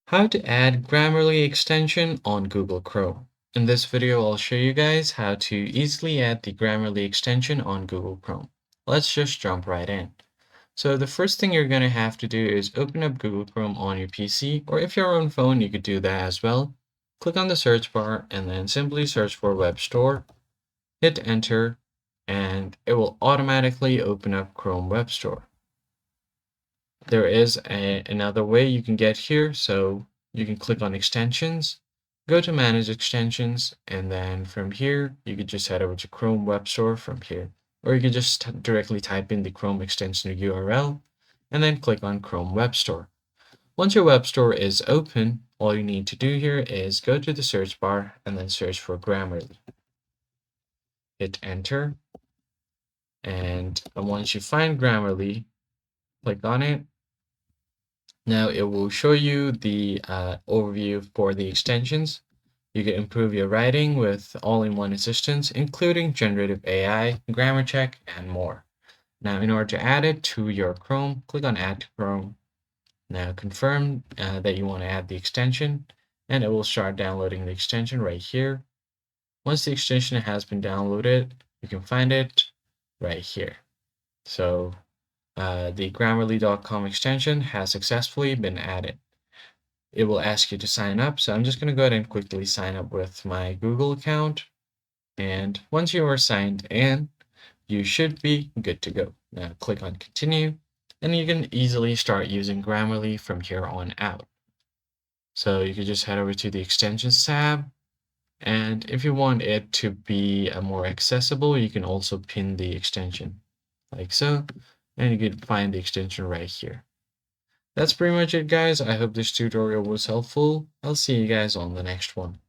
How to add Grammarly extension on Google Chrome. In this video, I'll show you guys how to easily add the Grammarly extension on Google Chrome. Let's just jump right in. So the first thing you're going to have to do is open up Google Chrome on your PC, or if you're on phone, you could do that as well. Click on the search bar and then simply search for Web Store, hit enter, and it will automatically open up Chrome Web Store. There is another way you can get here. So you can click on extensions, go to manage extensions, and then from here, you could just head over to Chrome Web Store from here, or you could just directly type in the Chrome extension URL and then click on Chrome Web Store. Once your web store is open, all you need to do here is go to the search bar and then search for Grammarly. Hit enter. And once you find Grammarly, click on it. Now it will show you the overview for the extensions. You can improve your writing with all-in-one assistance, including generative AI, grammar check, and more. Now, in order to add it to your Chrome, click on Add to Chrome. Now, confirm that you want to add the extension, and it will start downloading the extension right here. Once the extension has been downloaded, you can find it right here. So the Grammarly.com extension has successfully been added. It will ask you to sign up. So I'm just going to go ahead and quickly sign up with my Google account. And once you are signed in, you should be good to go. Now click on continue, and you can easily start using Grammarly from here on out. So you can just head over to the extensions tab. And if you want it to be more accessible, you can also pin the extension like so. And you can find the extension right here. That's pretty much it, guys. I hope this tutorial was helpful. I'll see you guys on the next one.